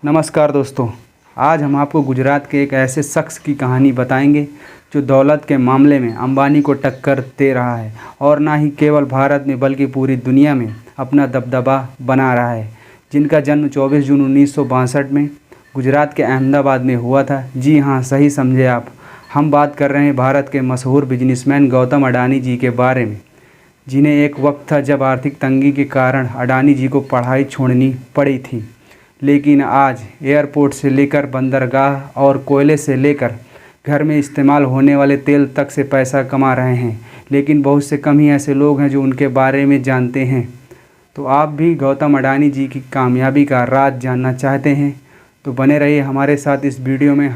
नमस्कार दोस्तों, आज हम आपको गुजरात के एक ऐसे शख्स की कहानी बताएंगे जो दौलत के मामले में अंबानी को टक्कर दे रहा है और ना ही केवल भारत में बल्कि पूरी दुनिया में अपना दबदबा बना रहा है। जिनका जन्म 24 जून 1962 में गुजरात के अहमदाबाद में हुआ था। जी हाँ, सही समझे आप, हम बात कर रहे हैं भारत के मशहूर बिजनेसमैन गौतम अडानी जी के बारे में, जिन्हें एक वक्त था जब आर्थिक तंगी के कारण अडानी जी को पढ़ाई छोड़नी पड़ी थी। लेकिन आज एयरपोर्ट से लेकर बंदरगाह और कोयले से लेकर घर में इस्तेमाल होने वाले तेल तक से पैसा कमा रहे हैं। लेकिन बहुत से कम ही ऐसे लोग हैं जो उनके बारे में जानते हैं। तो आप भी गौतम अडानी जी की कामयाबी का राज जानना चाहते हैं तो बने रहिए हमारे साथ इस वीडियो में।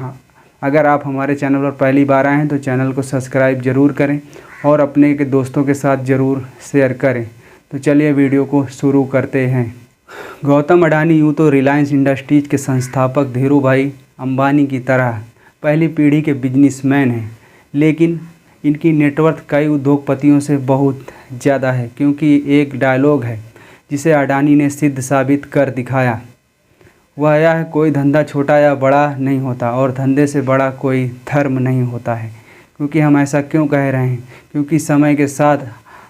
अगर आप हमारे चैनल पर पहली बार आए हैं तो चैनल को सब्सक्राइब ज़रूर करें और अपने के दोस्तों के साथ ज़रूर शेयर करें। तो चलिए वीडियो को शुरू करते हैं। गौतम अडानी यूँ तो रिलायंस इंडस्ट्रीज के संस्थापक धीरूभाई अंबानी की तरह पहली पीढ़ी के बिजनेसमैन हैं, लेकिन इनकी नेटवर्थ कई उद्योगपतियों से बहुत ज़्यादा है, क्योंकि एक डायलॉग है जिसे अडानी ने सिद्ध साबित कर दिखाया। वह यह है, कोई धंधा छोटा या बड़ा नहीं होता और धंधे से बड़ा कोई धर्म नहीं होता है। क्योंकि हम ऐसा क्यों कह रहे हैं? क्योंकि समय के साथ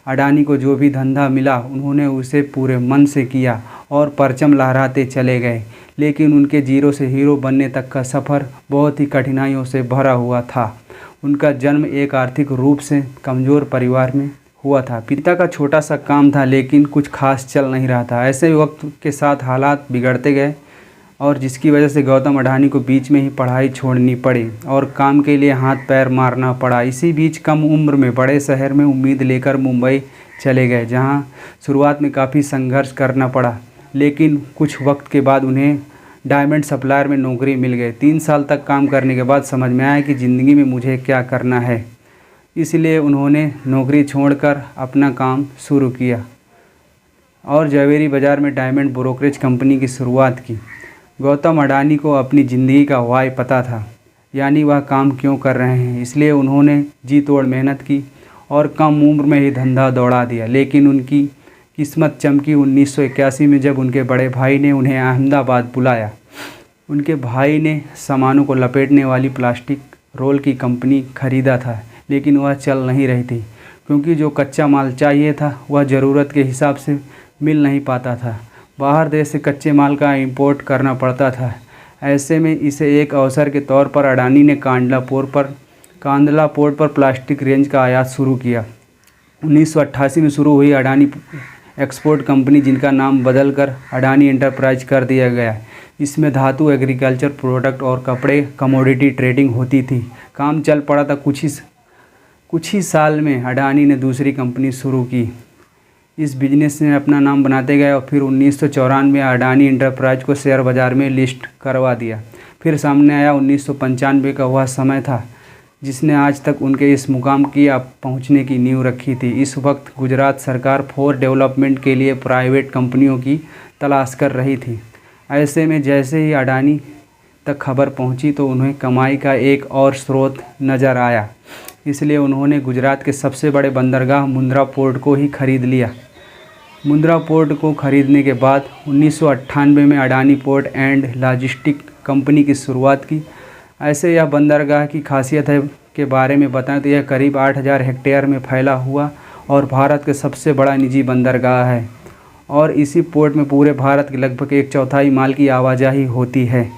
अडानी को जो भी धंधा मिला उन्होंने उसे पूरे मन से किया और परचम लहराते चले गए। लेकिन उनके जीरो से हीरो बनने तक का सफ़र बहुत ही कठिनाइयों से भरा हुआ था। उनका जन्म एक आर्थिक रूप से कमज़ोर परिवार में हुआ था। पिता का छोटा सा काम था, लेकिन कुछ खास चल नहीं रहा था। ऐसे वक्त के साथ हालात बिगड़ते गए और जिसकी वजह से गौतम अडानी को बीच में ही पढ़ाई छोड़नी पड़ी और काम के लिए हाथ पैर मारना पड़ा। इसी बीच कम उम्र में बड़े शहर में उम्मीद लेकर मुंबई चले गए, जहां शुरुआत में काफ़ी संघर्ष करना पड़ा। लेकिन कुछ वक्त के बाद उन्हें डायमंड सप्लायर में नौकरी मिल गई। 3 साल तक काम करने के बाद समझ में आया कि ज़िंदगी में मुझे क्या करना है। इसलिए उन्होंने नौकरी छोड़कर अपना काम शुरू किया और जवेरी बाज़ार में डायमंड ब्रोकरेज कंपनी की शुरुआत की। गौतम अडानी को अपनी ज़िंदगी का वाई पता था, यानी वह काम क्यों कर रहे हैं। इसलिए उन्होंने जी तोड़ मेहनत की और कम उम्र में ही धंधा दौड़ा दिया। लेकिन उनकी किस्मत चमकी 1981 में, जब उनके बड़े भाई ने उन्हें अहमदाबाद बुलाया। उनके भाई ने सामानों को लपेटने वाली प्लास्टिक रोल की कंपनी खरीदा था, लेकिन वह चल नहीं रही थी, क्योंकि जो कच्चा माल चाहिए था वह ज़रूरत के हिसाब से मिल नहीं पाता था। बाहर देश से कच्चे माल का इंपोर्ट करना पड़ता था। ऐसे में इसे एक अवसर के तौर पर अडानी ने कांदला पोर्ट पर प्लास्टिक रेंज का आयात शुरू किया। 1988 में शुरू हुई अडानी एक्सपोर्ट कंपनी, जिनका नाम बदलकर अडानी एंटरप्राइज कर दिया गया। इसमें धातु, एग्रीकल्चर प्रोडक्ट और कपड़े कमोडिटी ट्रेडिंग होती थी। काम चल पड़ा था। कुछ ही साल में अडानी ने दूसरी कंपनी शुरू की। इस बिजनेस ने अपना नाम बनाते गए और फिर 1994 में अडानी एंटरप्राइज को शेयर बाज़ार में लिस्ट करवा दिया। फिर सामने आया 1995 का वह समय था जिसने आज तक उनके इस मुकाम की पहुंचने की नींव रखी थी। इस वक्त गुजरात सरकार फॉर डेवलपमेंट के लिए प्राइवेट कंपनियों की तलाश कर रही थी। ऐसे में जैसे ही अडानी तक खबर पहुंची तो उन्हें कमाई का एक और स्रोत नज़र आया। इसलिए उन्होंने गुजरात के सबसे बड़े बंदरगाह मुंद्रा पोर्ट को ही खरीद लिया। मुंद्रा पोर्ट को खरीदने के बाद 1998 में Adani port and logistic company की शुरुआत की। ऐसे यह बंदरगाह की खासियत है के बारे में बताएं तो यह करीब 8000 हेक्टेयर में फैला हुआ और भारत के सबसे बड़ा निजी बंदरगाह है और इसी पोर्ट में पूरे भारत के लगभग 1/4 माल की आवाजाही होती है।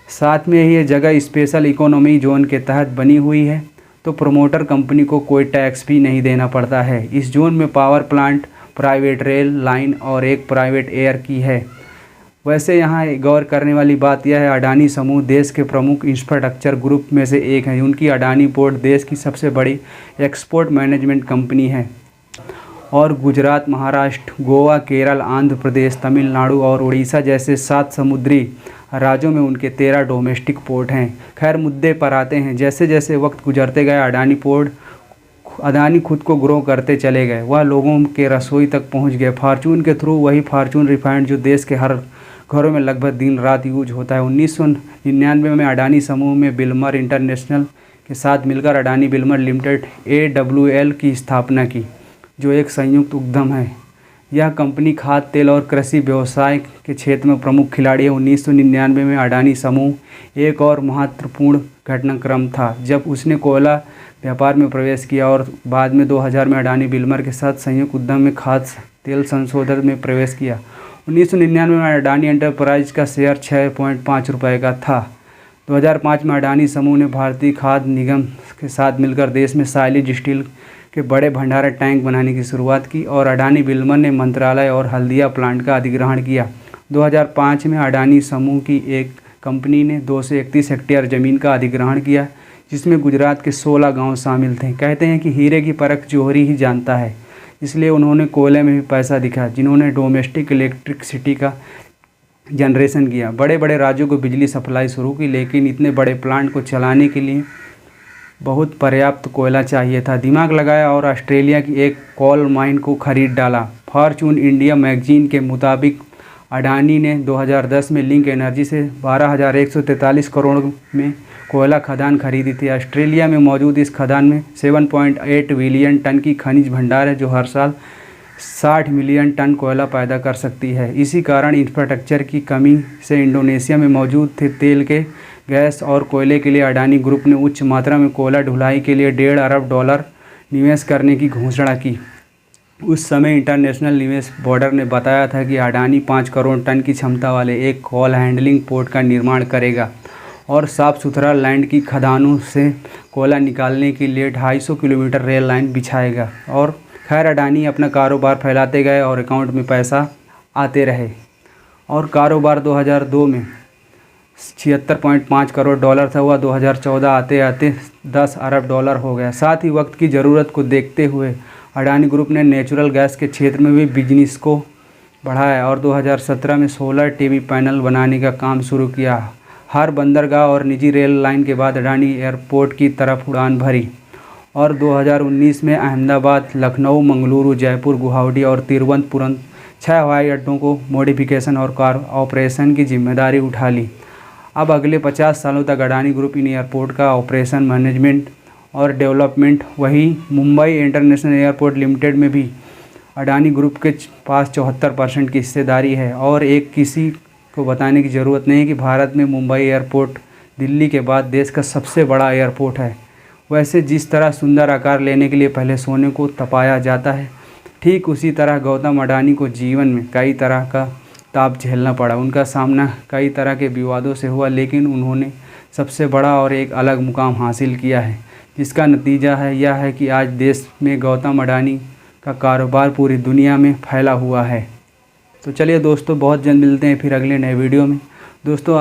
साथ में ही ये जगह स्पेशल इकोनॉमी जोन के तहत बनी हुई है, तो प्रमोटर कंपनी को कोई टैक्स भी नहीं देना पड़ता है। इस जोन में power plant, private rail line और एक प्राइवेट एयर की है। वैसे यहाँ गौर करने वाली बात यह है, अडानी समूह देश के प्रमुख इंफ्रास्ट्रक्चर ग्रुप में से एक है। उनकी अडानी पोर्ट देश की सबसे बड़ी एक्सपोर्ट मैनेजमेंट कंपनी है और गुजरात, महाराष्ट्र, गोवा, केरल, आंध्र प्रदेश, तमिलनाडु और उड़ीसा जैसे 7 समुद्री राज्यों में उनके 13 डोमेस्टिक पोर्ट हैं। खैर, मुद्दे पर आते हैं। जैसे जैसे वक्त गुजरते गए अडानी खुद को ग्रो करते चले गए। वह लोगों के रसोई तक पहुंच गए फॉर्चून के थ्रू, वही फॉर्चून रिफाइंड जो देश के हर घरों में लगभग दिन रात यूज होता है। 1999 में अडानी समूह में बिल्मर इंटरनेशनल के साथ मिलकर अडानी बिल्मर लिमिटेड AWL की स्थापना की, जो एक संयुक्त उद्यम है यह कंपनी खाद्य तेल और कृषि व्यवसाय के क्षेत्र में प्रमुख खिलाड़ी है। 1999 में अडानी समूह एक और महत्वपूर्ण घटनाक्रम था जब उसने कोयला व्यापार में प्रवेश किया, और बाद में 2000 में अडानी विल्मर के साथ संयुक्त उद्यम में खाद्य तेल संशोधन में प्रवेश किया। 1999 में अडानी एंटरप्राइज का शेयर 6.5 रुपये का था। 2005 में अडानी समूह ने भारतीय खाद्य निगम के साथ मिलकर देश में साइलेज स्टील के बड़े भंडारण टैंक बनाने की शुरुआत की, और अडानी विल्मर ने मंत्रालय और हल्दिया प्लांट का अधिग्रहण किया। 2005 में अडानी समूह की एक कंपनी ने 231 हेक्टेयर ज़मीन का अधिग्रहण किया, जिसमें गुजरात के 16 गांव शामिल थे। कहते हैं कि हीरे की परख जौहरी ही जानता है, इसलिए उन्होंने कोयले में भी पैसा दिखा, जिन्होंने डोमेस्टिक इलेक्ट्रिसिटी का जनरेशन किया, बड़े बड़े राज्यों को बिजली सप्लाई शुरू की, लेकिन इतने बड़े प्लांट को चलाने के लिए बहुत पर्याप्त कोयला चाहिए था। दिमाग लगाया और ऑस्ट्रेलिया की एक कोल माइन को खरीद डाला। फॉर्च्यून इंडिया मैगजीन के मुताबिक अडानी ने 2010 में लिंक एनर्जी से 12,143 करोड़ में कोयला खदान खरीदी थी। ऑस्ट्रेलिया में मौजूद इस खदान में 7.8 बिलियन टन की खनिज भंडार है, जो हर साल 60 मिलियन टन कोयला पैदा कर सकती है। इसी कारण इंफ्रास्ट्रक्चर की कमी से इंडोनेशिया में मौजूद थे तेल के, गैस और कोयले के लिए अडानी ग्रुप ने उच्च मात्रा में कोयला ढुलाई के लिए $1.5 अरब निवेश करने की घोषणा की। उस समय इंटरनेशनल निवेश बोर्ड ने बताया था कि अडानी 5 करोड़ टन की क्षमता वाले एक कोल हैंडलिंग पोर्ट का निर्माण करेगा और साफ़ सुथरा लैंड की खदानों से कोयला निकालने के लिए 250 किलोमीटर रेल लाइन बिछाएगा। और खैर, अडानी अपना कारोबार फैलाते गए और अकाउंट में पैसा आते रहे, और कारोबार 2002 में $76.5 करोड़ था, हुआ 2014 आते आते $10 अरब हो गया। साथ ही वक्त की ज़रूरत को देखते हुए अडानी ग्रुप ने नेचुरल गैस के क्षेत्र में भी बिजनेस को बढ़ाया और 2017 में सोलर टीवी पैनल बनाने का काम शुरू किया। हर बंदरगाह और निजी रेल लाइन के बाद अडानी एयरपोर्ट की तरफ उड़ान भरी, और 2019 में अहमदाबाद, लखनऊ, मंगलुरु, जयपुर, गुवाहाटी और तिरुवनंतपुरम 6 हवाई अड्डों को मॉडिफिकेशन और कार ऑपरेशन की जिम्मेदारी उठा ली। अब अगले 50 सालों तक अडानी ग्रुप इन एयरपोर्ट का ऑपरेशन, मैनेजमेंट और डेवलपमेंट, वही मुंबई इंटरनेशनल एयरपोर्ट लिमिटेड में भी अडानी ग्रुप के पास 74% की हिस्सेदारी है। और एक किसी को बताने की ज़रूरत नहीं कि भारत में मुंबई एयरपोर्ट दिल्ली के बाद देश का सबसे बड़ा एयरपोर्ट है। वैसे जिस तरह सुंदर आकार लेने के लिए पहले सोने को तपाया जाता है, ठीक उसी तरह गौतम अडानी को जीवन में कई तरह का ताप झेलना पड़ा। उनका सामना कई तरह के विवादों से हुआ, लेकिन उन्होंने सबसे बड़ा और एक अलग मुकाम हासिल किया है, जिसका नतीजा है यह है कि आज देश में गौतम अडानी का कारोबार पूरी दुनिया में फैला हुआ है। तो चलिए दोस्तों, बहुत जल्द मिलते हैं फिर अगले नए वीडियो में। दोस्तों,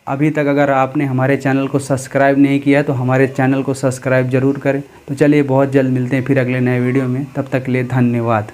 अभी तक अगर आपने हमारे चैनल को सब्सक्राइब नहीं किया तो हमारे चैनल को सब्सक्राइब ज़रूर करें। तो चलिए, बहुत जल्द मिलते हैं फिर अगले नए वीडियो में। तब तक के लिए धन्यवाद।